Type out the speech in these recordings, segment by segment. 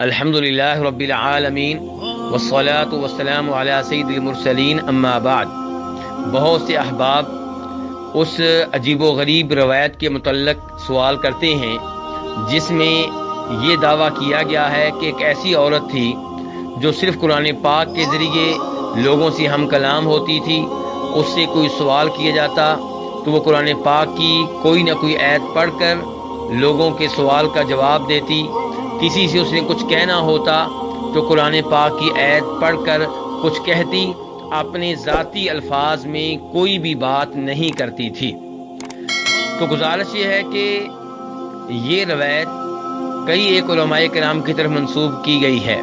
الحمدللہ رب العالمین والصلاة والسلام علی سید المرسلین اما بعد۔ بہت سے احباب اس عجیب و غریب روایت کے متعلق سوال کرتے ہیں جس میں یہ دعویٰ کیا گیا ہے کہ ایک ایسی عورت تھی جو صرف قرآن پاک کے ذریعے لوگوں سے ہم کلام ہوتی تھی۔ اس سے کوئی سوال کیا جاتا تو وہ قرآن پاک کی کوئی نہ کوئی آیت پڑھ کر لوگوں کے سوال کا جواب دیتی۔ کسی سے اس نے کچھ کہنا ہوتا تو قرآن پاک کی آیت پڑھ کر کچھ کہتی، اپنے ذاتی الفاظ میں کوئی بھی بات نہیں کرتی تھی۔ تو گزارش یہ ہے کہ یہ روایت کئی ایک علماء کرام کی طرف منسوب کی گئی ہے۔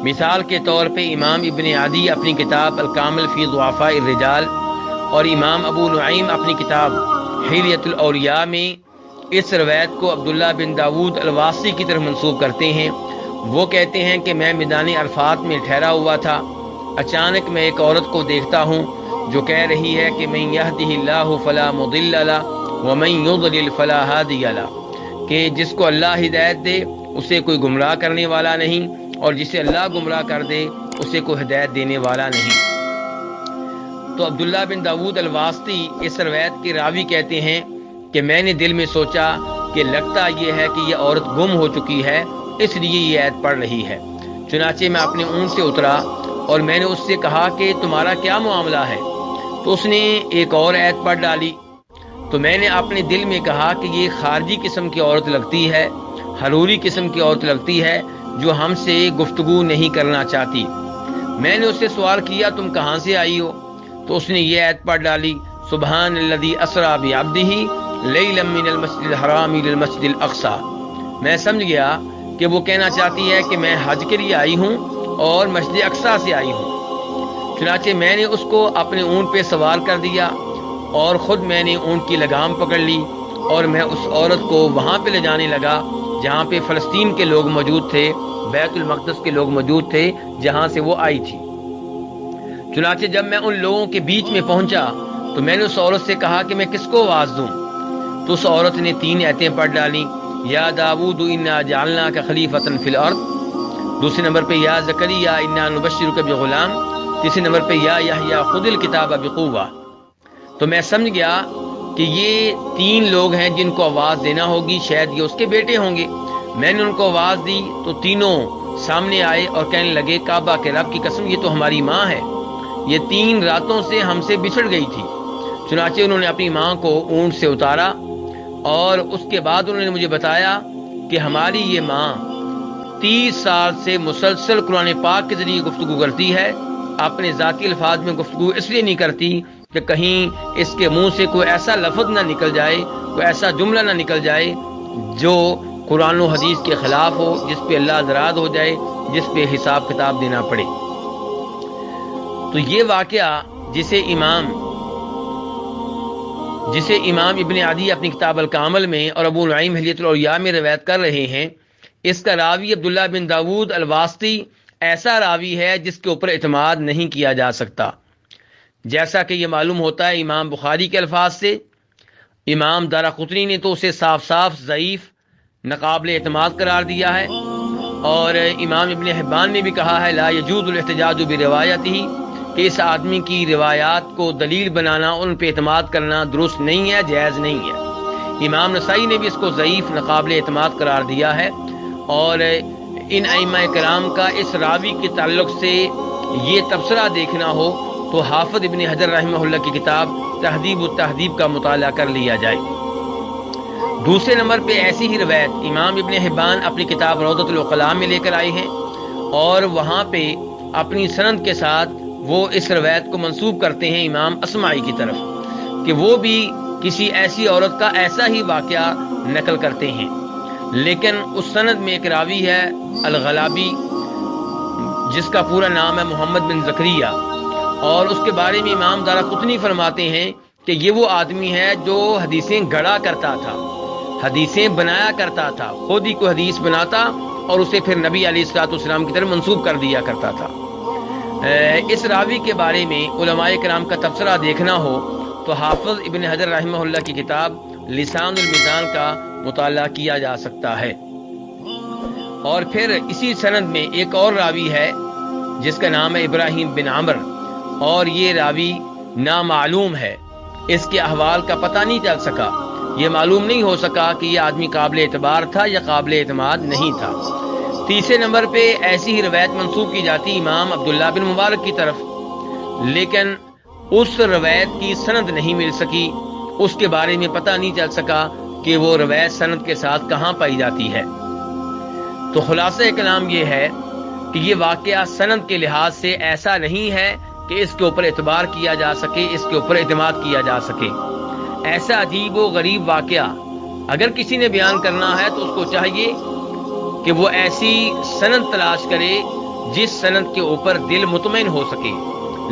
مثال کے طور پہ امام ابن عدی اپنی کتاب الکامل فی ضعفاء الرجال اور امام ابو نعیم اپنی کتاب حلیۃ الاولیاء میں اس روایت کو عبداللہ بن داود الواسطی کی طرف منسوب کرتے ہیں۔ وہ کہتے ہیں کہ میں میدان عرفات میں ٹھہرا ہوا تھا، اچانک میں ایک عورت کو دیکھتا ہوں جو کہہ رہی ہے کہ من یہدہ اللہ فلا مضل لہ ومن یضلل فلا ہادی لہ، کہ جس کو اللہ ہدایت دے اسے کوئی گمراہ کرنے والا نہیں، اور جسے اللہ گمراہ کر دے اسے کوئی ہدایت دینے والا نہیں۔ تو عبداللہ بن داود الواسطی اس روایت کے راوی کہتے ہیں کہ میں نے دل میں سوچا کہ لگتا یہ ہے کہ یہ عورت گم ہو چکی ہے، اس لیے یہ آیت پڑھ رہی ہے۔ چنانچہ میں اپنے اونٹ سے اترا اور میں نے اس سے کہا کہ تمہارا کیا معاملہ ہے؟ تو اس نے ایک اور آیت پڑھ ڈالی۔ تو میں نے اپنے دل میں کہا کہ یہ خارجی قسم کی عورت لگتی ہے، حروری قسم کی عورت لگتی ہے جو ہم سے گفتگو نہیں کرنا چاہتی۔ میں نے اس سے سوال کیا تم کہاں سے آئی ہو؟ تو اس نے یہ آیت پڑھ ڈالی، سبحان الذی اسری بعبدہ لیلا من المسجد الحرام الى المسجد الاقصی۔ میں سمجھ گیا کہ وہ کہنا چاہتی ہے کہ میں حج کے لیے آئی ہوں اور مسجد اقصی سے آئی ہوں۔ چنانچہ میں نے اس کو اپنے اونٹ پہ سوار کر دیا اور خود میں نے اونٹ کی لگام پکڑ لی اور میں اس عورت کو وہاں پہ لے جانے لگا جہاں پہ فلسطین کے لوگ موجود تھے، بیت المقدس کے لوگ موجود تھے جہاں سے وہ آئی تھی۔ چنانچہ جب میں ان لوگوں کے بیچ میں پہنچا تو میں نے اس عورت سے کہا کہ میں کس کو آواز دوں؟ تو اس عورت نے 3 آیتیں پڑھ ڈالیں، یا داود انا جعلناک خلیفۃ فی الارض، دوسرے نمبر پہ یا زکریا انا نبشرک بغلام، تیسرے نمبر پہ یا یحییٰ خذ الکتاب بقوہ۔ تو میں سمجھ گیا کہ یہ 3 لوگ ہیں جن کو آواز دینا ہوگی، شاید یہ اس کے بیٹے ہوں گے۔ میں نے ان کو آواز دی تو تینوں سامنے آئے اور کہنے لگے کعبہ کے رب کی قسم یہ تو ہماری ماں ہے، یہ 3 راتوں سے ہم سے بچھڑ گئی تھی۔ چنانچہ انہوں نے اپنی ماں کو اونٹ سے اتارا اور اس کے بعد انہوں نے مجھے بتایا کہ ہماری یہ ماں 30 سال سے مسلسل قرآن پاک کے ذریعے گفتگو کرتی ہے، اپنے ذاتی الفاظ میں گفتگو اس لیے نہیں کرتی کہ کہیں اس کے منہ سے کوئی ایسا لفظ نہ نکل جائے، کوئی ایسا جملہ نہ نکل جائے جو قرآن و حدیث کے خلاف ہو، جس پہ اللہ ناراض ہو جائے، جس پہ حساب کتاب دینا پڑے۔ تو یہ واقعہ جسے امام ابن عدی اپنی کتاب الکامل میں اور ابو نعیم حلیۃ الاولیاء میں روایت کر رہے ہیں، اس کا راوی عبداللہ بن داود الواسطی ایسا راوی ہے جس کے اوپر اعتماد نہیں کیا جا سکتا، جیسا کہ یہ معلوم ہوتا ہے امام بخاری کے الفاظ سے۔ امام دارقطنی نے تو اسے صاف صاف ضعیف، ناقابل اعتماد قرار دیا ہے، اور امام ابن حبان نے بھی کہا ہے لا یجوز الاحتجاج بروایتہ، کہ اس آدمی کی روایات کو دلیل بنانا، ان پہ اعتماد کرنا درست نہیں ہے، جائز نہیں ہے۔ امام نسائی نے بھی اس کو ضعیف، ناقابل اعتماد قرار دیا ہے، اور ان ائمہ کرام کا اس راوی کے تعلق سے یہ تبصرہ دیکھنا ہو تو حافظ ابن حجر رحمہ اللہ کی کتاب تہذیب التہذیب کا مطالعہ کر لیا جائے۔ دوسرے نمبر پہ ایسی ہی روایت امام ابن حبان اپنی کتاب روضۃ العقلاء میں لے کر آئے ہیں، اور وہاں پہ اپنی سند کے ساتھ وہ اس روایت کو منسوب کرتے ہیں امام اصمعی کی طرف، کہ وہ بھی کسی ایسی عورت کا ایسا ہی واقعہ نقل کرتے ہیں، لیکن اس سند میں ایک راوی ہے الغلابی جس کا پورا نام ہے محمد بن زکریا، اور اس کے بارے میں امام دارقطنی فرماتے ہیں کہ یہ وہ آدمی ہے جو حدیثیں گڑا کرتا تھا، حدیثیں بنایا کرتا تھا، خود ہی کوئی حدیث بناتا اور اسے پھر نبی علیہ الصلوۃ والسلام کی طرف منسوب کر دیا کرتا تھا۔ اس راوی کے بارے میں علماء کرام کا تبصرہ دیکھنا ہو تو حافظ ابن حجر رحمہ اللہ کی کتاب لسان المیزان کا مطالعہ کیا جا سکتا ہے۔ اور پھر اسی سند میں ایک اور راوی ہے جس کا نام ہے ابراہیم بن عمر، اور یہ راوی نامعلوم ہے، اس کے احوال کا پتہ نہیں چل سکا، یہ معلوم نہیں ہو سکا کہ یہ آدمی قابل اعتبار تھا یا قابل اعتماد نہیں تھا۔ تیسرے نمبر پہ ایسی ہی روایت منسوب کی جاتی امام عبداللہ بن مبارک کی طرف، لیکن اس روایت کی سند نہیں مل سکی، اس کے بارے میں پتہ نہیں چل سکا کہ وہ روایت سند کے ساتھ کہاں پائی جاتی ہے۔ تو خلاصہ کلام یہ ہے کہ یہ واقعہ سند کے لحاظ سے ایسا نہیں ہے کہ اس کے اوپر اعتبار کیا جا سکے، اس کے اوپر اعتماد کیا جا سکے۔ ایسا عجیب و غریب واقعہ اگر کسی نے بیان کرنا ہے تو اس کو چاہیے کہ وہ ایسی سند تلاش کرے جس سند کے اوپر دل مطمئن ہو سکے،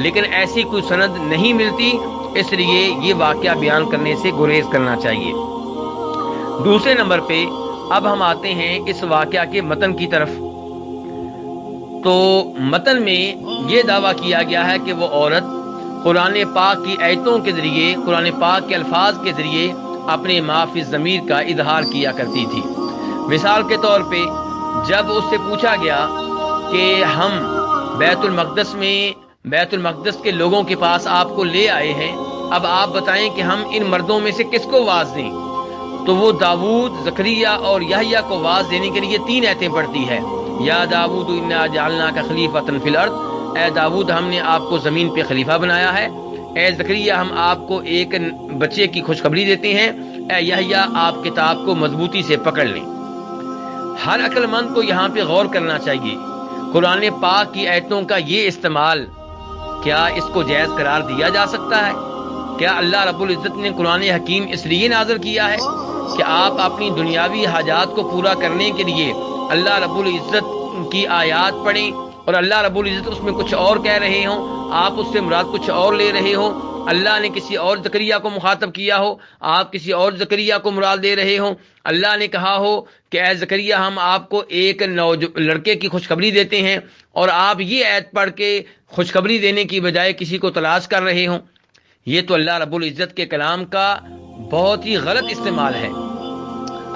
لیکن ایسی کوئی سند نہیں ملتی، اس لیے یہ واقعہ بیان کرنے سے گریز کرنا چاہیے۔ دوسرے نمبر پہ اب ہم آتے ہیں اس واقعہ کے متن کی طرف۔ تو متن میں یہ دعویٰ کیا گیا ہے کہ وہ عورت قرآن پاک کی آیتوں کے ذریعے، قرآن پاک کے الفاظ کے ذریعے اپنے ما فی الضمیر کا اظہار کیا کرتی تھی۔ مثال کے طور پہ جب اس سے پوچھا گیا کہ ہم بیت المقدس کے لوگوں کے پاس آپ کو لے آئے ہیں، اب آپ بتائیں کہ ہم ان مردوں میں سے کس کو واز دیں، تو وہ داؤد، زکریا اور یحییٰ کو واز دینے کے لیے 3 آیتیں پڑھتی ہے۔ یا داؤد انا جعلناک خلیفۃ فی الارض، اے داؤد ہم نے آپ کو زمین پہ خلیفہ بنایا ہے۔ اے زکریا ہم آپ کو ایک بچے کی خوشخبری دیتے ہیں۔ اے یحییٰ آپ کتاب کو مضبوطی سے پکڑ لیں۔ ہر عقل مند کو یہاں پہ غور کرنا چاہیے، قرآن پاک کی آیتوں کا یہ استعمال کیا اس کو جائز قرار دیا جا سکتا ہے؟ کیا اللہ رب العزت نے قرآن حکیم اس لیے نازل کیا ہے کہ آپ اپنی دنیاوی حاجات کو پورا کرنے کے لیے اللہ رب العزت کی آیات پڑھیں اور اللہ رب العزت اس میں کچھ اور کہہ رہے ہوں، آپ اس سے مراد کچھ اور لے رہے ہوں، اللہ نے کسی اور زکریا کو مخاطب کیا ہو، آپ کسی اور زکریا کو مراد دے رہے ہوں، اللہ نے کہا ہو کہ اے زکریا ہم آپ کو ایک لڑکے کی خوشخبری دیتے ہیں اور آپ یہ آیت پڑھ کے خوشخبری دینے کی بجائے کسی کو تلاش کر رہے ہوں، یہ تو اللہ رب العزت کے کلام کا بہت ہی غلط استعمال ہے۔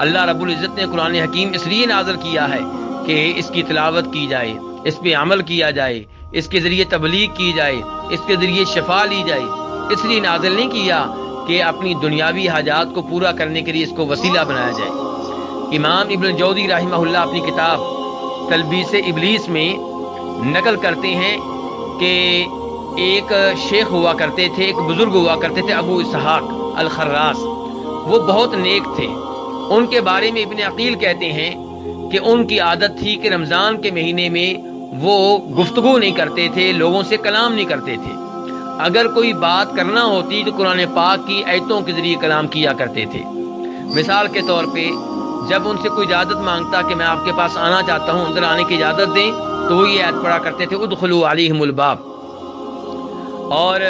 اللہ رب العزت نے قرآن حکیم اس لیے نازل کیا ہے کہ اس کی تلاوت کی جائے، اس پہ عمل کیا جائے، اس کے ذریعے تبلیغ کی جائے، اس کے ذریعے شفا لی جائے، اس لیے نازل نہیں کیا کہ اپنی دنیاوی حاجات کو پورا کرنے کے لیے اس کو وسیلہ بنایا جائے۔ امام ابن جوزی رحمہ اللہ اپنی کتاب تلبیس ابلیس میں نقل کرتے ہیں کہ ایک شیخ ہوا کرتے تھے، ایک بزرگ ہوا کرتے تھے ابو اسحاق الخراس، وہ بہت نیک تھے۔ ان کے بارے میں ابن عقیل کہتے ہیں کہ ان کی عادت تھی کہ رمضان کے مہینے میں وہ گفتگو نہیں کرتے تھے، لوگوں سے کلام نہیں کرتے تھے، اگر کوئی بات کرنا ہوتی تو قرآن پاک کی آیتوں کے ذریعے کلام کیا کرتے تھے۔ مثال کے طور پہ جب ان سے کوئی اجازت مانگتا کہ میں آپ کے پاس آنا چاہتا ہوں، اندر آنے کی اجازت دیں، تو وہ یہ آیت پڑھا کرتے تھے ادخلوا علیہم الباب۔ اور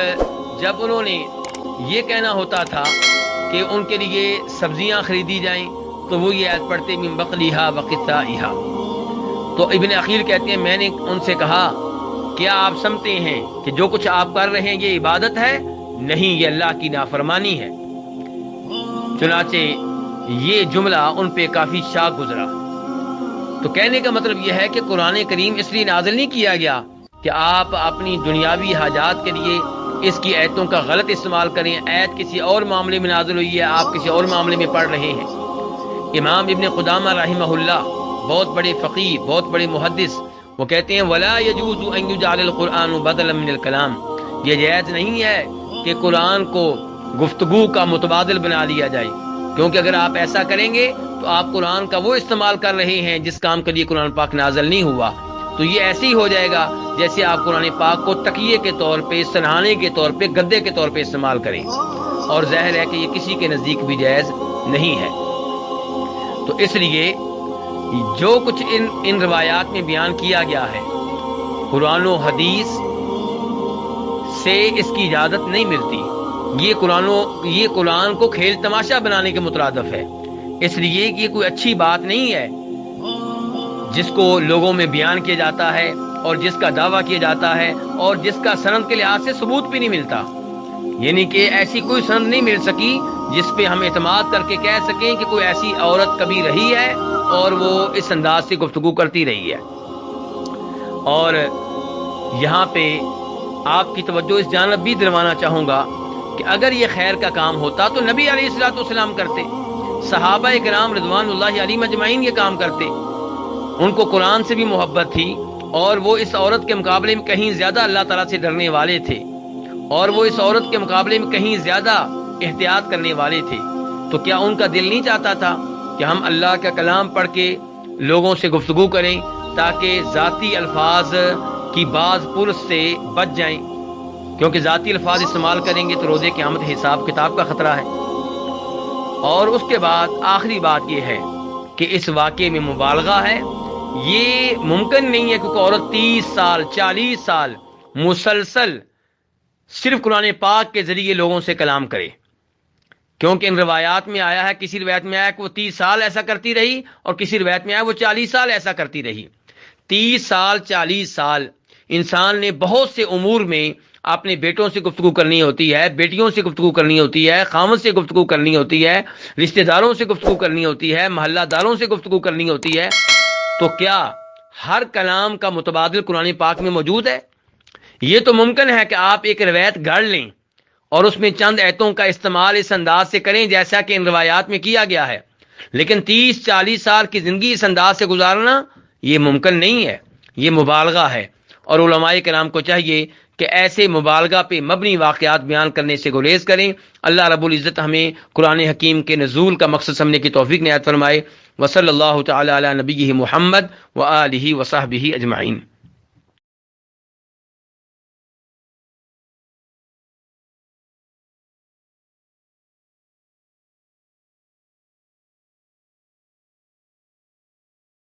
جب انہوں نے یہ کہنا ہوتا تھا کہ ان کے لیے سبزیاں خریدی جائیں تو وہ یہ آیت پڑھتے من بقلیہا وقثائہا۔ تو ابن عقیل کہتے ہیں میں نے ان سے کہا کیا آپ سمجھتے ہیں کہ جو کچھ آپ کر رہے ہیں یہ عبادت ہے؟ نہیں، یہ اللہ کی نافرمانی ہے۔ چنانچہ یہ جملہ ان پہ کافی شاق گزرا۔ تو کہنے کا مطلب یہ ہے کہ قرآن کریم اس لیے نازل نہیں کیا گیا کہ آپ اپنی دنیاوی حاجات کے لیے اس کی آیتوں کا غلط استعمال کریں، آیت کسی اور معاملے میں نازل ہوئی ہے، آپ کسی اور معاملے میں پڑھ رہے ہیں۔ امام ابن قدامہ رحمہ اللہ بہت بڑے فقیہ، بہت بڑے محدث، وہ کہتے ہیں ولا يجوز ان يجعل القرآن بدلا من الکلام، یہ جائز نہیں ہے کہ قرآن کو گفتگو کا متبادل بنا لیا جائے، کیونکہ اگر آپ ایسا کریں گے تو آپ قرآن کا وہ استعمال کر رہے ہیں جس کام کے لیے قرآن پاک نازل نہیں ہوا، تو یہ ایسے ہی ہو جائے گا جیسے آپ قرآن پاک کو تکیے کے طور پہ، سرہانے کے طور پہ، گدے کے طور پہ استعمال کریں، اور ظاہر ہے کہ یہ کسی کے نزدیک بھی جائز نہیں ہے۔ تو اس لیے جو کچھ ان روایات میں بیان کیا گیا ہے، قرآن و حدیث سے اس کی اجازت نہیں ملتی، یہ قرآن کو کھیل تماشا بنانے کے مترادف ہے، اس لیے کہ یہ کوئی اچھی بات نہیں ہے جس کو لوگوں میں بیان کیا جاتا ہے اور جس کا دعویٰ کیا جاتا ہے اور جس کا سند کے لحاظ سے ثبوت بھی نہیں ملتا، یعنی کہ ایسی کوئی سند نہیں مل سکی جس پہ ہم اعتماد کر کے کہہ سکیں کہ کوئی ایسی عورت کبھی رہی ہے اور وہ اس انداز سے گفتگو کرتی رہی ہے۔ اور یہاں پہ آپ کی توجہ اس جانب بھی دلوانا چاہوں گا کہ اگر یہ خیر کا کام ہوتا تو نبی علیہ الصلوۃ والسلام کرتے، صحابہ کرام رضوان اللہ علیہم اجمعین یہ کام کرتے۔ ان کو قرآن سے بھی محبت تھی اور وہ اس عورت کے مقابلے میں کہیں زیادہ اللہ تعالیٰ سے ڈرنے والے تھے، اور وہ اس عورت کے مقابلے میں کہیں زیادہ احتیاط کرنے والے تھے۔ تو کیا ان کا دل نہیں چاہتا تھا کہ ہم اللہ کا کلام پڑھ کے لوگوں سے گفتگو کریں تاکہ ذاتی الفاظ کی بعض پرس سے بچ جائیں؟ کیونکہ ذاتی الفاظ استعمال کریں گے تو روزے قیامت حساب کتاب کا خطرہ ہے۔ اور اس کے بعد آخری بات یہ ہے کہ اس واقعے میں مبالغہ ہے۔ یہ ممکن نہیں ہے کہ کوئی عورت 30 سال 40 سال مسلسل صرف قرآن پاک کے ذریعے لوگوں سے کلام کرے، کیونکہ ان روایات میں آیا ہے، کسی روایت میں آیا کہ وہ 30 سال ایسا کرتی رہی اور کسی روایت میں آیا وہ 40 سال ایسا کرتی رہی۔ 30 سال 40 سال انسان نے بہت سے امور میں اپنے بیٹوں سے گفتگو کرنی ہوتی ہے، بیٹیوں سے گفتگو کرنی ہوتی ہے، خاوند سے گفتگو کرنی ہوتی ہے، رشتہ داروں سے گفتگو کرنی ہوتی ہے، محلہ داروں سے گفتگو کرنی ہوتی ہے۔ تو کیا ہر کلام کا متبادل قرآن پاک میں موجود ہے؟ یہ تو ممکن ہے کہ آپ ایک روایت گھڑ لیں اور اس میں چند ایتوں کا استعمال اس انداز سے کریں جیسا کہ ان روایات میں کیا گیا ہے، لیکن 30-40 سال کی زندگی اس انداز سے گزارنا یہ ممکن نہیں ہے، یہ مبالغہ ہے۔ اور علماء کرام کو چاہیے کہ ایسے مبالغہ پہ مبنی واقعات بیان کرنے سے گریز کریں۔ اللہ رب العزت ہمیں قرآن حکیم کے نزول کا مقصد سمجھنے کی توفیق عنایت فرمائے۔ وصلی اللہ تعالی علی نبیہ محمد وآلہ وصحبہ اجمعین۔